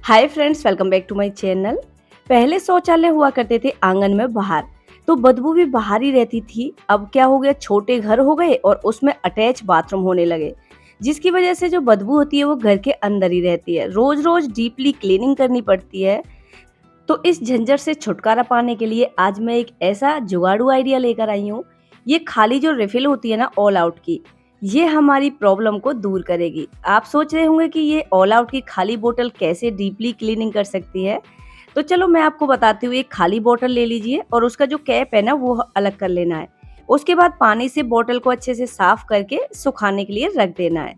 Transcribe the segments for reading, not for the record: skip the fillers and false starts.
Hi friends, welcome back to my channel. पहले शौचालय हुआ करते थे आंगन में बाहर, तो बदबू भी बाहर ही रहती थी। अब क्या हो गया, छोटे घर हो गए और उसमें अटैच बाथरूम होने लगे, जिसकी वजह से जो बदबू होती है वो घर के अंदर ही रहती है। रोज रोज डीपली क्लीनिंग करनी पड़ती है। तो इस झंझट से छुटकारा पाने के लिए आज मैं एक ऐसा जुगाड़ू आइडिया लेकर आई हूँ। ये खाली जो रिफिल होती है ना ऑल आउट की, ये हमारी प्रॉब्लम को दूर करेगी। आप सोच रहे होंगे कि ये ऑल आउट की खाली बोतल कैसे डीपली क्लीनिंग कर सकती है। तो चलो मैं आपको बताती हूँ। एक खाली बोतल ले लीजिए और उसका जो कैप है ना वो अलग कर लेना है। उसके बाद पानी से बोतल को अच्छे से साफ करके सुखाने के लिए रख देना है।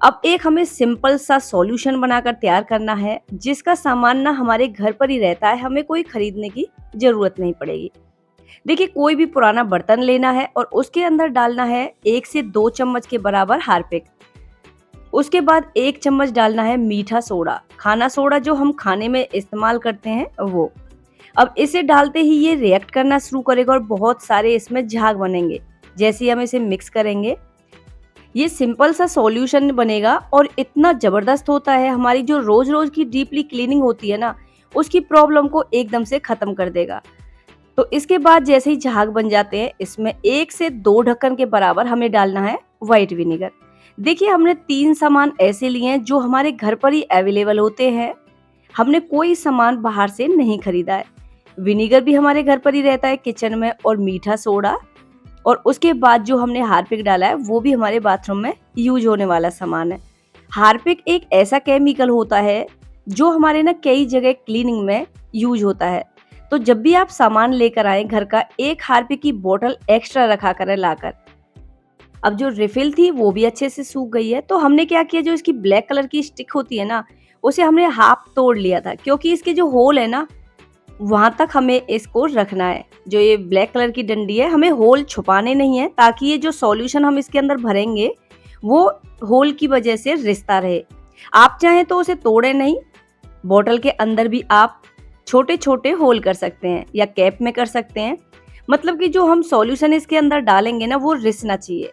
अब एक हमें सिंपल सा सॉल्यूशन बनाकर तैयार करना है, जिसका सामान ना हमारे घर पर ही रहता है, हमें कोई खरीदने की जरूरत नहीं पड़ेगी। देखिए, कोई भी पुराना बर्तन लेना है और उसके अंदर डालना है 1 से 2 चम्मच के बराबर हार्पिक। उसके बाद 1 चम्मच डालना है मीठा सोडा, खाना सोडा जो हम खाने में इस्तेमाल करते हैं वो। अब इसे डालते ही ये रिएक्ट करना शुरू करेगा और बहुत सारे इसमें झाग बनेंगे। जैसे ही हम इसे मिक्स करेंगे, ये सिंपल सा सॉल्यूशन बनेगा और इतना जबरदस्त होता है, हमारी जो रोज रोज की डीपली क्लीनिंग होती है ना, उसकी प्रॉब्लम को एकदम से खत्म कर देगा। तो इसके बाद जैसे ही झाग बन जाते हैं, इसमें 1 से 2 ढक्कन के बराबर हमें डालना है व्हाइट विनेगर। देखिए, हमने 3 सामान ऐसे लिए हैं जो हमारे घर पर ही अवेलेबल होते हैं। हमने कोई सामान बाहर से नहीं खरीदा है। विनेगर भी हमारे घर पर ही रहता है किचन में, और मीठा सोडा, और उसके बाद जो हमने हार्पिक डाला है वो भी हमारे बाथरूम में यूज होने वाला सामान है। हार्पिक एक ऐसा केमिकल होता है जो हमारे ना कई जगह क्लीनिंग में यूज होता है। तो जब भी आप सामान लेकर आए घर का, एक हार्पिक की बोतल एक्स्ट्रा रखा करें लाकर। अब जो रिफिल थी वो भी अच्छे से सूख गई है। तो हमने क्या किया, जो इसकी ब्लैक कलर की स्टिक होती है ना, उसे हमने हाफ तोड़ लिया था, क्योंकि इसके जो होल है ना वहां तक हमें इसको रखना है। जो ये ब्लैक कलर की डंडी है, हमें होल छुपाने नहीं है, ताकि ये जो सॉल्यूशन हम इसके अंदर भरेंगे वो होल की वजह से रिश्ता रहे। आप चाहें तो उसे तोड़े नहीं, बोतल के अंदर भी आप छोटे छोटे होल कर सकते हैं या कैप में कर सकते हैं। मतलब कि जो हम सॉल्यूशन इसके अंदर डालेंगे ना वो रिसना चाहिए।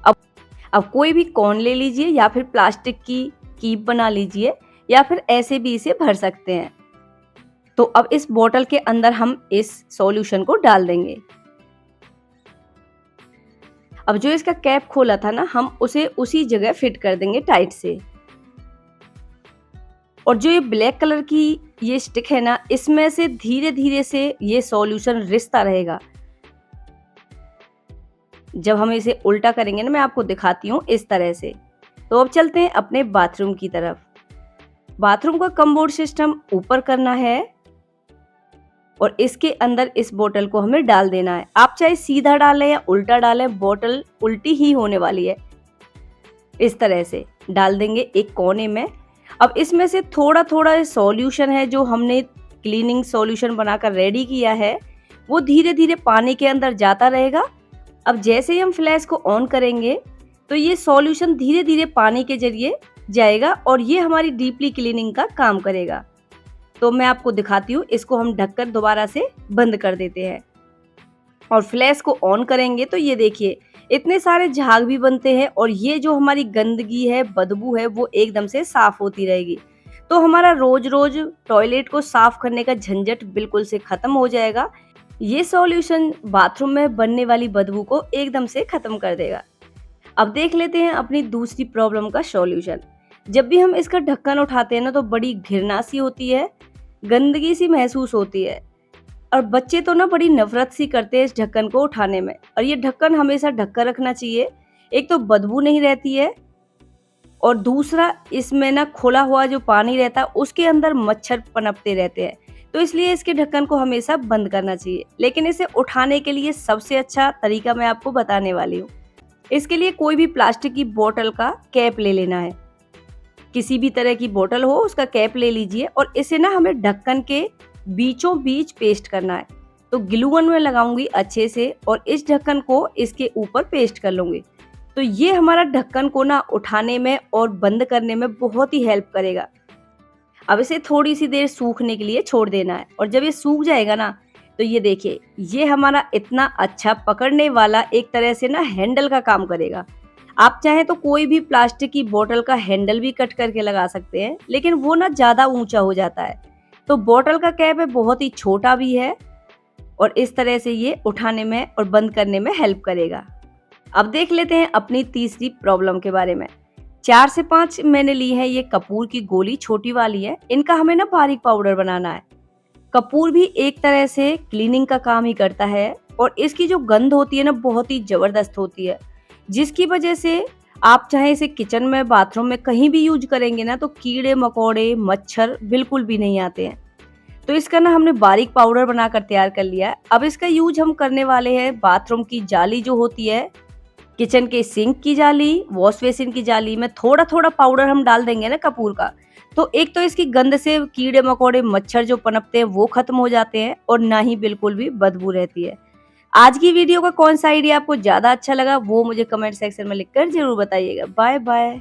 अब अब कोई भी कॉर्न ले लीजिए या फिर प्लास्टिक की कीप बना लीजिए, या फिर ऐसे भी इसे भर सकते हैं। तो अब इस बोतल के अंदर हम इस सॉल्यूशन को डाल देंगे। अब जो इसका कैप खोला था ना, हम उसे उसी जगह फिट कर देंगे टाइट से। और जो ये ब्लैक कलर की ये स्टिक है ना, इसमें से धीरे धीरे से ये सॉल्यूशन रिसता रहेगा। जब हम इसे उल्टा करेंगे ना, मैं आपको दिखाती हूँ इस तरह से। तो अब चलते हैं अपने बाथरूम की तरफ। बाथरूम का कमोड सिस्टम ऊपर करना है और इसके अंदर इस बोतल को हमें डाल देना है। आप चाहे सीधा डालें या उल्टा डालें, बोतल उल्टी ही होने वाली है। इस तरह से डाल देंगे एक कोने में। अब इसमें से थोड़ा थोड़ा सॉल्यूशन है जो हमने क्लीनिंग सॉल्यूशन बनाकर रेडी किया है, वो धीरे धीरे पानी के अंदर जाता रहेगा। अब जैसे ही हम फ्लैश को ऑन करेंगे, तो ये सॉल्यूशन धीरे धीरे पानी के जरिए जाएगा और ये हमारी डीपली क्लीनिंग का काम करेगा। तो मैं आपको दिखाती हूँ। इसको हम ढककर दोबारा से बंद कर देते हैं और फ्लैश को ऑन करेंगे, तो ये देखिए इतने सारे झाग भी बनते हैं और ये जो हमारी गंदगी है, बदबू है, वो एकदम से साफ होती रहेगी। तो हमारा रोज रोज टॉयलेट को साफ करने का झंझट बिल्कुल से खत्म हो जाएगा। ये सॉल्यूशन बाथरूम में बनने वाली बदबू को एकदम से खत्म कर देगा। अब देख लेते हैं अपनी दूसरी प्रॉब्लम का सॉल्यूशन। जब भी हम इसका ढक्कन उठाते हैं ना, तो बड़ी घिरना सी होती है, गंदगी सी महसूस होती है, और बच्चे तो ना बड़ी नफरत सी करते हैं इस ढक्कन को उठाने में। और ये ढक्कन हमेशा ढक्कर रखना चाहिए। एक तो बदबू नहीं रहती है, और दूसरा इसमें ना खुला हुआ जो पानी रहता है उसके अंदर मच्छर पनपते रहते हैं। तो इसलिए इसके ढक्कन को हमेशा बंद करना चाहिए। लेकिन इसे उठाने के लिए सबसे अच्छा तरीका मैं आपको बताने वाली हूँ। इसके लिए कोई भी प्लास्टिक की बोतल का कैप ले लेना है। किसी भी तरह की बोतल हो, उसका कैप ले लीजिए और इसे ना हमें ढक्कन के बीचों बीच पेस्ट करना है। तो ग्लू गन में लगाऊंगी अच्छे से और इस ढक्कन को इसके ऊपर पेस्ट कर लूंगी। तो ये हमारा ढक्कन को ना उठाने में और बंद करने में बहुत ही हेल्प करेगा। अब इसे थोड़ी सी देर सूखने के लिए छोड़ देना है, और जब ये सूख जाएगा ना, तो ये देखिए ये हमारा इतना अच्छा पकड़ने वाला एक तरह से ना हैंडल का काम करेगा। आप चाहें तो कोई भी प्लास्टिक की बोतल का हैंडल भी कट करके लगा सकते हैं, लेकिन वो ना ज़्यादा ऊंचा हो जाता है। तो बोतल का कैप है बहुत ही छोटा भी है और इस तरह से ये उठाने में और बंद करने में हेल्प करेगा। अब देख लेते हैं अपनी तीसरी प्रॉब्लम के बारे में। 4 से 5 मैंने ली है ये कपूर की गोली, छोटी वाली है। इनका हमें ना बारीक पाउडर बनाना है। कपूर भी एक तरह से क्लीनिंग का काम ही करता है और इसकी जो गंध होती है ना बहुत ही जबरदस्त होती है, जिसकी वजह से आप चाहे इसे किचन में, बाथरूम में कहीं भी यूज करेंगे ना तो कीड़े मकोड़े, मच्छर बिल्कुल भी नहीं आते हैं। तो इसका ना हमने बारीक पाउडर बनाकर तैयार कर लिया है। अब इसका यूज हम करने वाले हैं बाथरूम की जाली जो होती है, किचन के सिंक की जाली, वॉश बेसिन की जाली में थोड़ा-थोड़ा पाउडर हम डाल देंगे ना कपूर का, तो एक तो इसकी गंध से कीड़े-मकोड़े, मच्छर जो पनपते हैं वो खत्म हो जाते हैं और ना ही बिल्कुल भी बदबू रहती है। आज की वीडियो का कौन-सा आइडिया आपको ज़्यादा अच्छा लगा वो मुझे कमेंट सेक्शन में लिखकर ज़रूर बताइएगा। Bye bye.